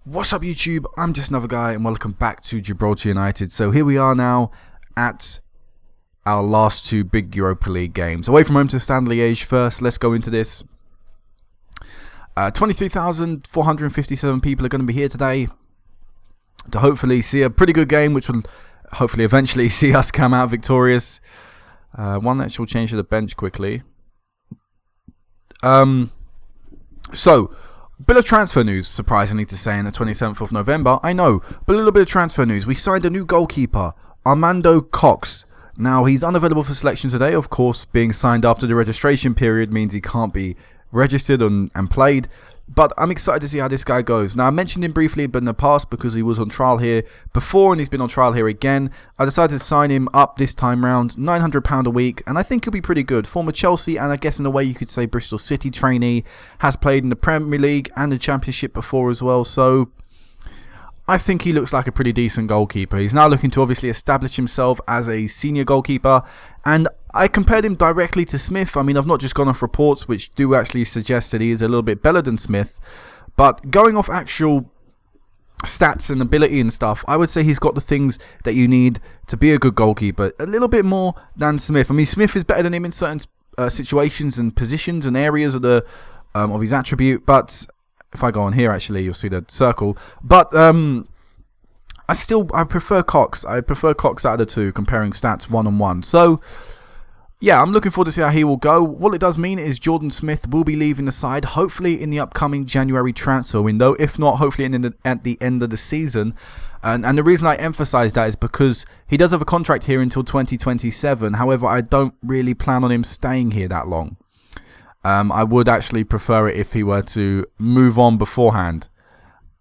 What's up YouTube? I'm just another guy and welcome back to Gibraltar United. So here we are now at our last two big Europa League games. Away from home to Stade Liège first. Let's go into this. 23,457 people are going to be here today to hopefully see a pretty good game, which will hopefully eventually see us come out victorious. One actual change to the bench quickly. So, bit of transfer news, surprisingly to say, on the 27th of November. I know, but a little bit of transfer news. We signed a new goalkeeper, Armando Cox. Now, he's unavailable for selection today. Of course, being signed after the registration period means he can't be registered and played. But I'm excited to see how this guy goes. Now, I mentioned him briefly but in the past because he was on trial here before and he's been on trial here again. I decided to sign him up this time round, £900 a week, and I think he'll be pretty good. Former Chelsea and I guess in a way you could say Bristol City trainee, has played in the Premier League and the Championship before as well, so I think he looks like a pretty decent goalkeeper. He's now looking to obviously establish himself as a senior goalkeeper, and I compared him directly to Smith. I mean, I've not just gone off reports which do actually suggest that he is a little bit better than Smith, but going off actual stats and ability and stuff, I would say he's got the things that you need to be a good goalkeeper, a little bit more than Smith. I mean, Smith is better than him in certain situations and positions and areas of the of his attribute, but if I go on here, actually, you'll see the circle. But I prefer Cox. I prefer Cox out of the two, comparing stats one-on-one. So, yeah, I'm looking forward to see how he will go. What it does mean is Jordan Smith will be leaving the side, hopefully in the upcoming January transfer window. If not, hopefully at the end of the season. And the reason I emphasise that is because he does have a contract here until 2027. However, I don't really plan on him staying here that long. I would actually prefer it if he were to move on beforehand.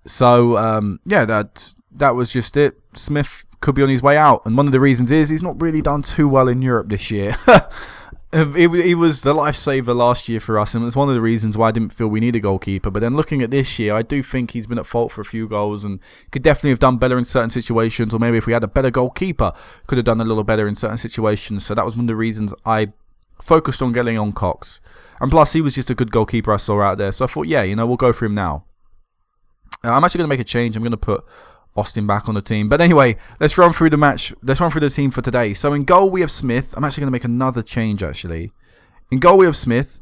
So, yeah, that was just it. Smith could be on his way out. And one of the reasons is he's not really done too well in Europe this year. He was the lifesaver last year for us. And it's one of the reasons why I didn't feel we need a goalkeeper. But then looking at this year, I do think he's been at fault for a few goals. And could definitely have done better in certain situations. Or maybe if we had a better goalkeeper, could have done a little better in certain situations. So that was one of the reasons I focused on getting on Cox. And plus, he was just a good goalkeeper I saw out there. So I thought, yeah, we'll go for him now. I'm actually going to make a change. I'm going to put Austin back on the team. But anyway, let's run through the match. Let's run through the team for today. So in goal, we have Smith. I'm actually going to make another change, actually. In goal, we have Smith.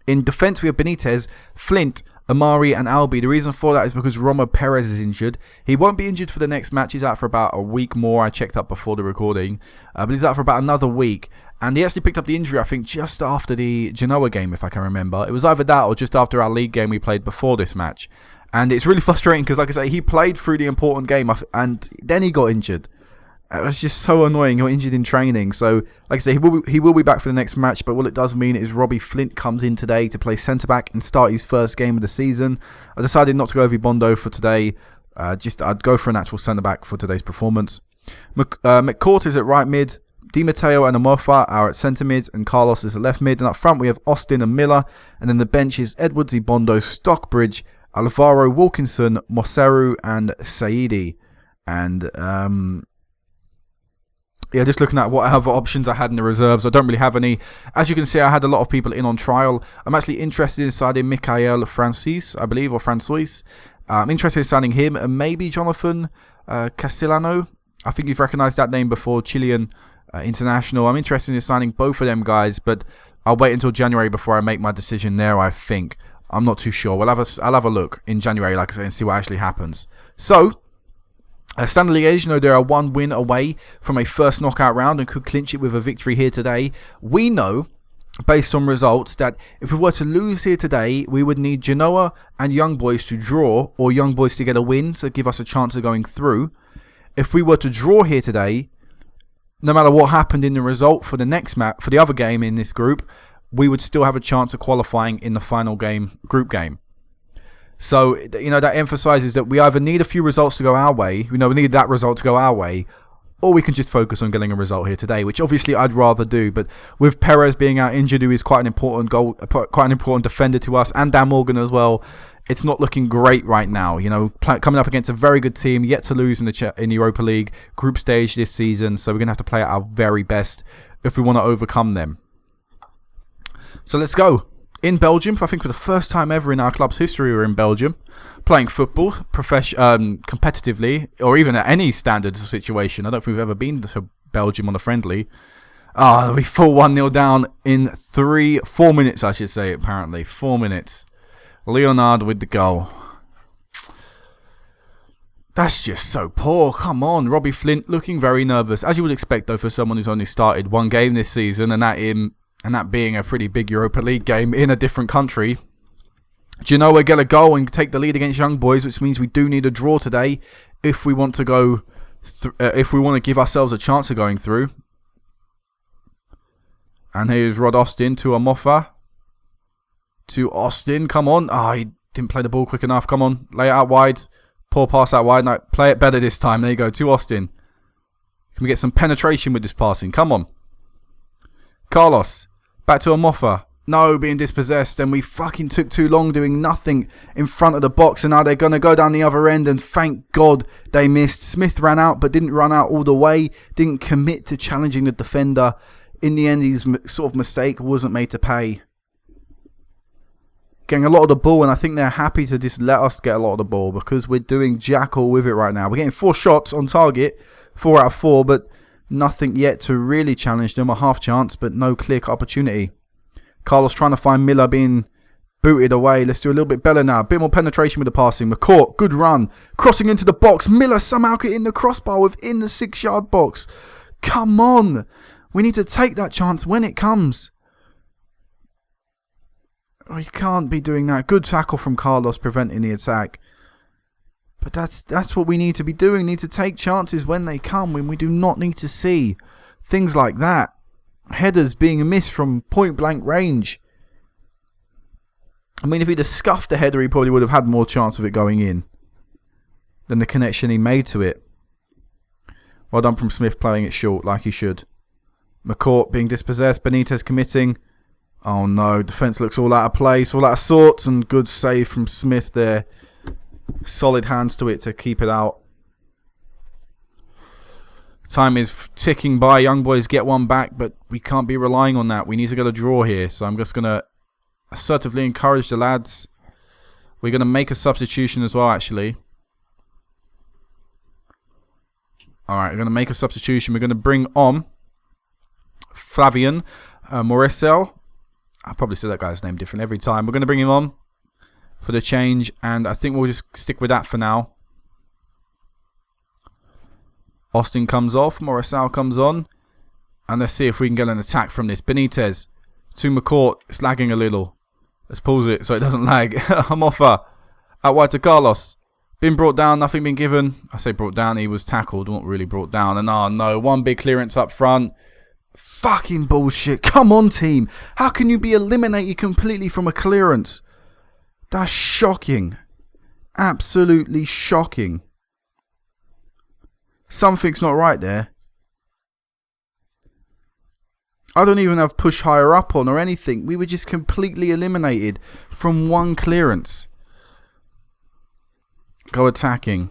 In defence, we have Benitez, Flint, Amari and Albi. The reason for that is because Romo Perez is injured. He won't be injured for the next match. He's out for about a week more. I checked up before the recording. But he's out for about another week. And he actually picked up the injury, I think, just after the Genoa game, if I can remember. It was either that or just after our league game we played before this match. And it's really frustrating because, like I say, he played through the important game and then he got injured. It was just so annoying. He got injured in training. So, like I say, he will be back for the next match. But what it does mean is Robbie Flint comes in today to play centre-back and start his first game of the season. I decided not to go Vibondo for today. I'd go for an actual centre-back for today's performance. McCourt is at right mid. Di Matteo and Amofa are at centre mid, and Carlos is at left mid. And up front we have Austin and Miller. And then the bench is Edwards, Ibondo, Stockbridge, Alvaro, Wilkinson, Moseru and Saidi. And yeah, just looking at what other options I had in the reserves, I don't really have any. As you can see, I had a lot of people in on trial. I'm actually interested in signing Michael Francis, I believe, or Francois. I'm interested in signing him and maybe Jonathan Castellano. I think you've recognised that name before, Chilean international. I'm interested in signing both of them guys, but I'll wait until January before I make my decision there, I think. I'm not too sure. I'll have a look in January, like I say, and see what actually happens. So, Stade Liège, they are one win away from a first knockout round and could clinch it with a victory here today. We know, based on results, that if we were to lose here today, we would need Genoa and Young Boys to draw, or Young Boys to get a win to give us a chance of going through. If we were to draw here today, no matter what happened in the result for the next match, for the other game in this group, we would still have a chance of qualifying in the final game, group game. So, that emphasises that we either need a few results to go our way, we need that result to go our way, or we can just focus on getting a result here today, which obviously I'd rather do. But with Perez being out injured, who is quite an important defender to us, and Dan Morgan as well, it's not looking great right now. Coming up against a very good team, yet to lose in the Europa League group stage this season, so we're going to have to play at our very best if we want to overcome them. So let's go. in Belgium. I think for the first time ever in our club's history, we're in Belgium, playing football competitively, or even at any standard situation. I don't think we've ever been to Belgium on a friendly. We fall 1-0 down in 4 minutes, I should say, apparently. 4 minutes. Leonard with the goal. That's just so poor. Come on. Robbie Flint looking very nervous, as you would expect, though, for someone who's only started one game this season, and that being a pretty big Europa League game in a different country. Genoa get a goal and take the lead against Young Boys, which means we do need a draw today if we want to go. If we want to give ourselves a chance of going through. And here's Rod Austin to Amofa. To Austin. Come on. He didn't play the ball quick enough. Come on. Lay it out wide. Poor pass out wide. No, play it better this time. There you go. To Austin. Can we get some penetration with this passing? Come on. Carlos. Back to Amofa. No, being dispossessed. And we fucking took too long doing nothing in front of the box. And now they're going to go down the other end. And thank God they missed. Smith ran out, but didn't run out all the way. Didn't commit to challenging the defender. In the end, his sort of mistake wasn't made to pay. Getting a lot of the ball, and I think they're happy to just let us get a lot of the ball because we're doing jack all with it right now. We're getting 4 shots on target, 4 out of 4, but nothing yet to really challenge them. A half chance, but no clear opportunity. Carlos trying to find Miller being booted away. Let's do a little bit better now. A bit more penetration with the passing. McCourt, good run. Crossing into the box. Miller somehow getting the crossbar within the 6-yard box. Come on. We need to take that chance when it comes. We can't be doing that. Good tackle from Carlos preventing the attack. But that's what we need to be doing. We need to take chances when they come. When we do not need to see things like that. Headers being missed from point blank range. I mean, if he'd have scuffed the header, he probably would have had more chance of it going in than the connection he made to it. Well done from Smith playing it short like he should. McCourt being dispossessed. Benitez committing. Oh no, defence looks all out of place, all out of sorts, and good save from Smith there. Solid hands to it to keep it out. Time is ticking by. Young Boys get one back, but we can't be relying on that. We need to get a draw here, so I'm just going to assertively encourage the lads. We're going to make a substitution as well, actually. Alright, we're going to make a substitution. We're going to bring on Flavian Morisel. I probably say that guy's name different every time. We're going to bring him on for the change, and I think we'll just stick with that for now. Austin comes off, Morisal comes on, and let's see if we can get an attack from this. Benitez to McCourt. It's lagging a little. Let's pause it so it doesn't lag. Amofa out wide to Carlos. Been brought down, nothing been given. I say brought down, he was tackled, not really brought down. And oh no, one big clearance up front. Fucking bullshit. Come on, team. How can you be eliminated completely from a clearance? That's shocking. Absolutely shocking. Something's not right there. I don't even have push higher up on or anything. We were just completely eliminated from one clearance. Go attacking.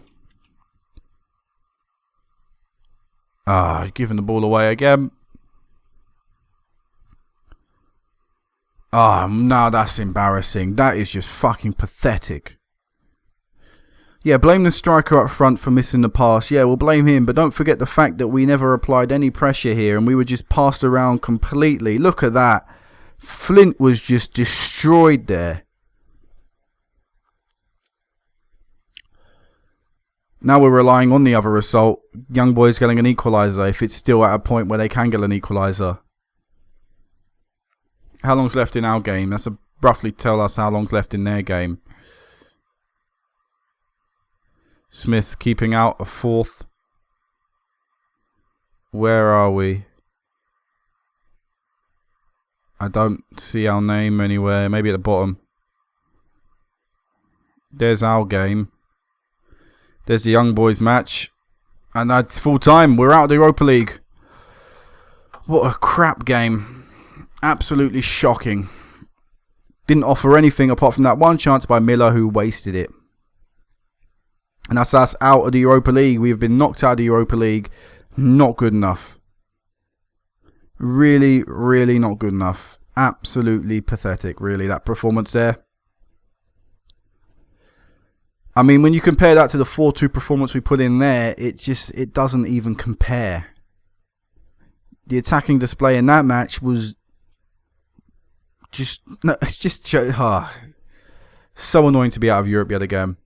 Giving the ball away again. No, that's embarrassing. That is just fucking pathetic. Yeah, blame the striker up front for missing the pass. Yeah, we'll blame him, but don't forget the fact that we never applied any pressure here and we were just passed around completely. Look at that. Flint was just destroyed there. Now we're relying on the other result. Young Boys getting an equaliser if it's still at a point where they can get an equaliser. How long's left in our game? That's a roughly tell us how long's left in their game. Smith keeping out a 4th. Where are we? I don't see our name anywhere. Maybe at the bottom. There's our game. There's the Young Boys match. And that's full time. We're out of the Europa League. What a crap game. Absolutely shocking. Didn't offer anything apart from that one chance by Miller who wasted it. And that's us out of the Europa League. We've been knocked out of the Europa League. Not good enough. Really, really not good enough. Absolutely pathetic, really, that performance there. I mean, when you compare that to the 4-2 performance we put in there, it doesn't even compare. The attacking display in that match was so annoying to be out of Europe yet again.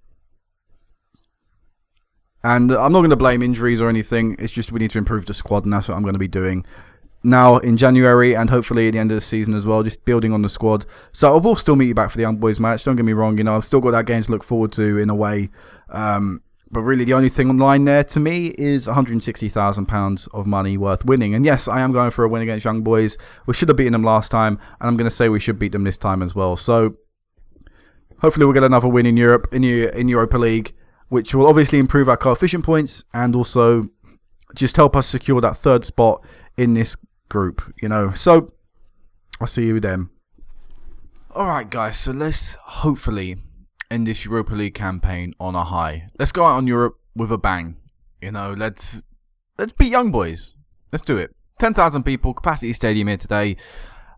And I'm not going to blame injuries or anything. It's just we need to improve the squad, and that's what I'm going to be doing now in January and hopefully at the end of the season as well, just building on the squad. So I will still meet you back for the Young Boys match. Don't get me wrong, I've still got that game to look forward to in a way. But really the only thing online there to me is £160,000 of money worth winning. And yes, I am going for a win against Young Boys. We should have beaten them last time, and I'm going to say we should beat them this time as well. So hopefully we'll get another win in Europe, in Europa League, which will obviously improve our coefficient points and also just help us secure that third spot in this group, So I'll see you then. Alright guys, so let's hopefully end this Europa League campaign on a high. Let's go out on Europe with a bang. Let's beat Young Boys. Let's do it. 10,000 people, capacity stadium here today.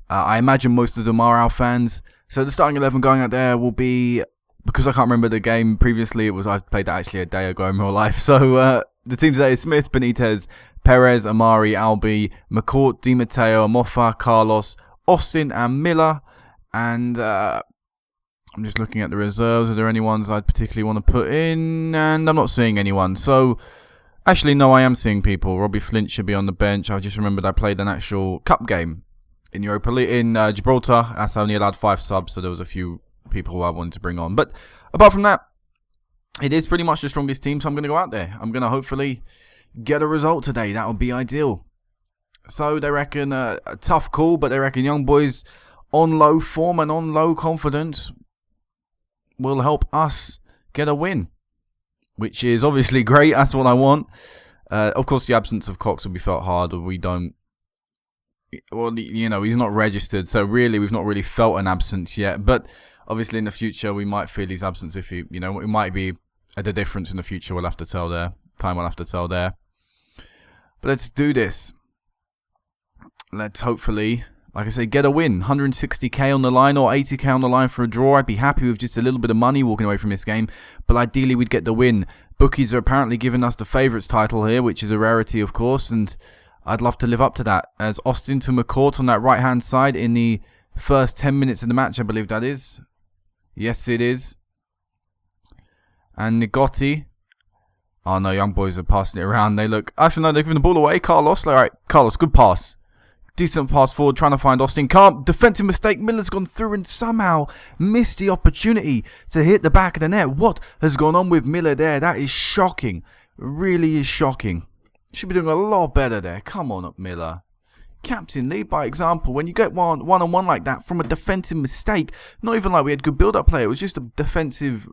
I imagine most of them are our fans. So the starting 11 going out there will be, because I can't remember the game previously, I played that actually a day ago in real life. So the team today is Smith, Benitez, Perez, Amari, Albi, McCourt, Di Matteo, Mofa, Carlos, Austin and Miller. And I'm just looking at the reserves. Are there any ones I'd particularly want to put in? And I'm not seeing anyone. So, actually, no, I am seeing people. Robbie Flint should be on the bench. I just remembered I played an actual cup game in Europa League, in Gibraltar. That's only allowed 5 subs, so there was a few people who I wanted to bring on. But apart from that, it is pretty much the strongest team, so I'm going to go out there. I'm going to hopefully get a result today. That would be ideal. So they reckon a tough call, but they reckon Young Boys on low form and on low confidence will help us get a win, which is obviously great. That's what I want. Of course, the absence of Cox will be felt hard, or we don't. Well, he's not registered, so really we've not really felt an absence yet. But obviously in the future we might feel his absence if it might be the difference in the future. We'll have to tell there. Time will have to tell there. But let's do this. Let's hopefully, like I say, get a win. 160k on the line or 80k on the line for a draw. I'd be happy with just a little bit of money walking away from this game. But ideally we'd get the win. Bookies are apparently giving us the favourites title here, which is a rarity of course. And I'd love to live up to that. As Austin to McCourt on that right-hand side in the first 10 minutes of the match, I believe that is. Yes, it is. And Nigotti. Oh, no, Young Boys are passing it around. Actually, no, they're giving the ball away. Carlos. All right, Carlos, good pass. Decent pass forward, trying to find Austin. Can't. Defensive mistake. Miller's gone through and somehow missed the opportunity to hit the back of the net. What has gone on with Miller there? That is shocking. Really is shocking. Should be doing a lot better there. Come on up, Miller. Captain, lead by example. When you get one-on-one like that from a defensive mistake, not even like we had good build-up play. It was just a defensive...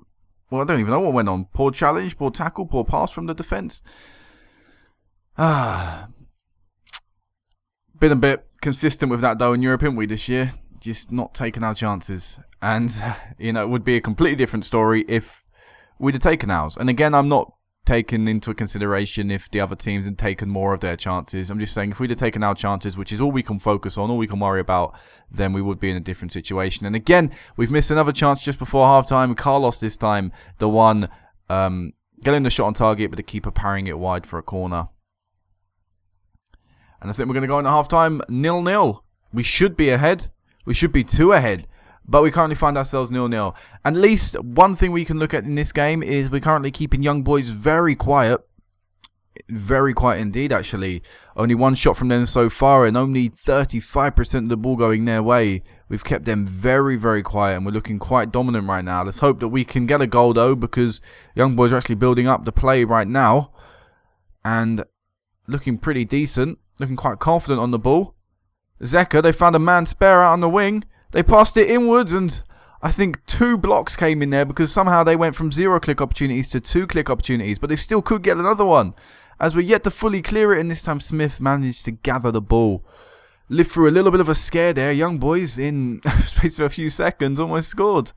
Well, I don't even know what went on. Poor challenge, poor tackle, poor pass from the defence. Been a bit consistent with that though in Europe, haven't we, this year? Just not taking our chances. And, it would be a completely different story if we'd have taken ours. And again, I'm not taken into consideration if the other teams had taken more of their chances. I'm just saying if we'd have taken our chances, which is all we can focus on, all we can worry about, then we would be in a different situation. And again, we've missed another chance just before half-time. Carlos this time, the one getting the shot on target, but the keeper parrying it wide for a corner. And I think we're going to go into half-time 0-0. We should be ahead. We should be 2 ahead. But we currently find ourselves 0-0. At least one thing we can look at in this game is we're currently keeping Young Boys very quiet. Very quiet indeed, actually. Only one shot from them so far and only 35% of the ball going their way. We've kept them very, very quiet and we're looking quite dominant right now. Let's hope that we can get a goal, though, because Young Boys are actually building up the play right now. And looking pretty decent. Looking quite confident on the ball. Zeka, they found a man spare out on the wing. They passed it inwards and I think 2 blocks came in there because somehow they went from 0 click opportunities to 2 click opportunities. But they still could get another one as we're yet to fully clear it. And this time Smith managed to gather the ball. Lived through a little bit of a scare there. Young Boys in space of a few seconds almost scored.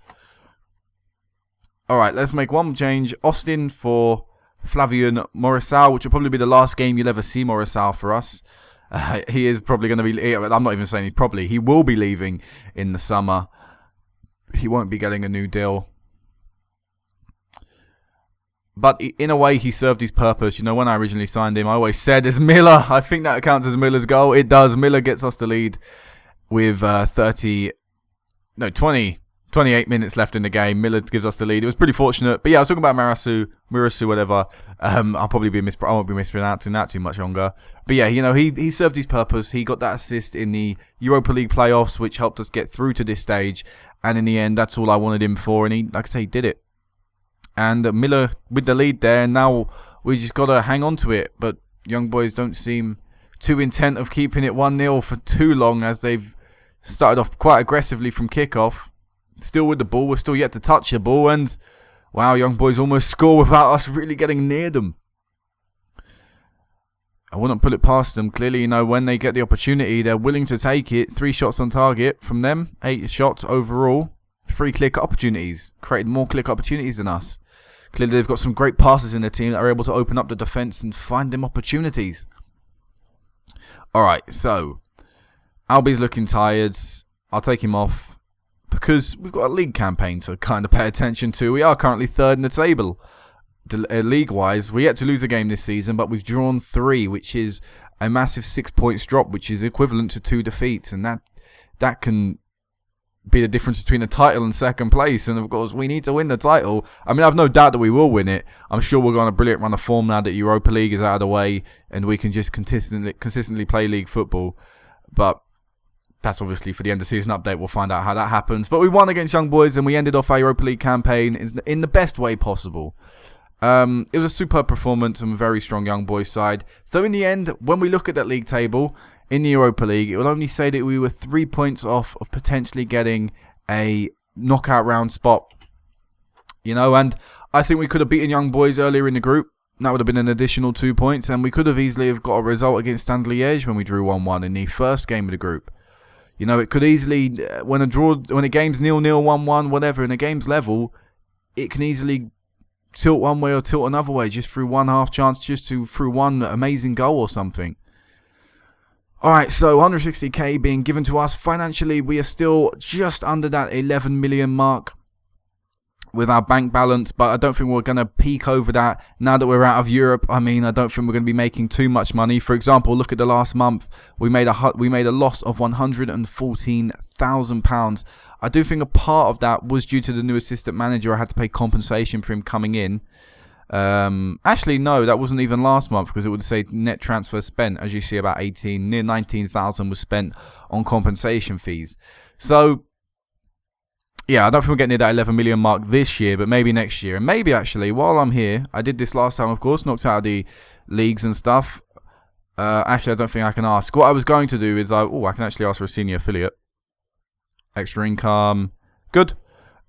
Alright, let's make one change. Austin for Flavian Morrisal, which will probably be the last game you'll ever see Morrisal for us. He is probably going to be... I'm not even saying he will be leaving in the summer. He won't be getting a new deal. But in a way, he served his purpose. You know, when I originally signed him, I always said, it's Miller. I think that counts as Miller's goal. It does. Miller gets us the lead with 28 minutes left in the game. Miller gives us the lead. It was pretty fortunate. But yeah, I was talking about Mirasu, whatever. I won't be mispronouncing that too much longer. But yeah, you know, he served his purpose. He got that assist in the Europa League playoffs, which helped us get through to this stage. And in the end, that's all I wanted him for. And he, like I say, he did it. And Miller with the lead there, and now we just got to hang on to it. But Young Boys don't seem too intent of keeping it 1-0 for too long, as they've started off quite aggressively from kickoff. Still with the ball, we're still yet to touch the ball, and wow, Young Boys almost score without us really getting near them. I wouldn't put it past them. Clearly, you know, when they get the opportunity, they're willing to take it. 3 shots on target from them, 8 shots overall. 3 click opportunities, created more click opportunities than us. Clearly, they've got some great passes in their team that are able to open up the defence and find them opportunities. Alright, so Albie's looking tired. I'll take him off because we've got a league campaign to kind of pay attention to. We are currently 3rd in the table. League-wise, we're yet to lose a game this season, but we've drawn 3, which is a massive 6 points drop, which is equivalent to 2 defeats, and that can be the difference between the title and 2nd place. And of course, we need to win the title. I mean, I've no doubt that we will win it. I'm sure we're going on a brilliant run of form now that Europa League is out of the way, and we can just consistently play league football. But that's obviously for the end of season update. We'll find out how that happens. But we won against Young Boys, and we ended off our Europa League campaign in the best way possible. It was a superb performance and a very strong Young Boys side. So in the end, when we look at that league table in the Europa League, it will only say that we were 3 points off of potentially getting a knockout round spot. You know, and I think we could have beaten Young Boys earlier in the group. That would have been an additional 2 points, and we could have easily have got a result against Stade Liège when we drew 1-1 in the first game of the group. You know, it could easily, when a game's 0-0, 1-1, whatever, and a game's level, it can easily tilt one way or tilt another way, just through one half chance, through one amazing goal or something. Alright, so 160k being given to us. Financially, we are still just under that 11 million mark with our bank balance, but I don't think we're going to peak over that now that we're out of Europe. I mean, I don't think we're going to be making too much money. For example, look at the last month. We made a loss of £114,000. I do think a part of that was due to the new assistant manager. I had to pay compensation for him coming in. Actually, no, that wasn't even last month, because it would say net transfer spent. As you see, about near 19,000 was spent on compensation fees. So, yeah, I don't think we're getting near that 11 million mark this year, but maybe next year. And maybe, actually, while I'm here, I did this last time, of course, knocked out of the leagues and stuff. Actually, I don't think I can ask. What I was going to do is, I can actually ask for a senior affiliate. Extra income. Good.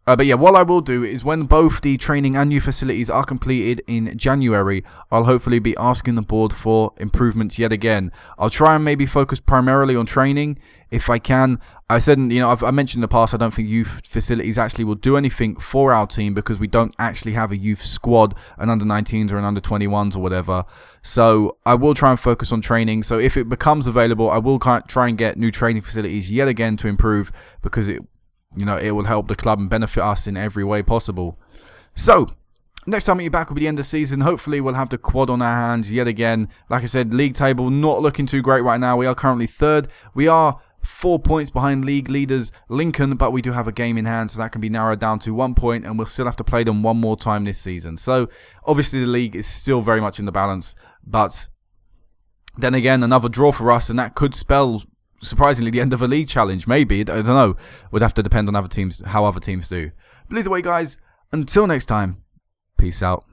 But yeah, what I will do is when both the training and new facilities are completed in January, I'll hopefully be asking the board for improvements yet again. I'll try and maybe focus primarily on training if I can. I said, you know, I mentioned in the past, I don't think youth facilities actually will do anything for our team because we don't actually have a youth squad, an under-19s or an under-21s or whatever. So I will try and focus on training. So if it becomes available, I will try and get new training facilities yet again to improve, because it will help the club and benefit us in every way possible. So, next time we're back will be the end of the season. Hopefully we'll have the quad on our hands yet again. Like I said, league table not looking too great right now. We are currently 3rd. We are 4 points behind league leaders Lincoln, but we do have a game in hand, so that can be narrowed down to 1 point, and we'll still have to play them one more time this season. So, obviously the league is still very much in the balance, but then again, another draw for us, and that could spell, surprisingly, the end of a league challenge. Maybe, I don't know. Would have to depend on other teams, how other teams do. But either way, guys, until next time, peace out.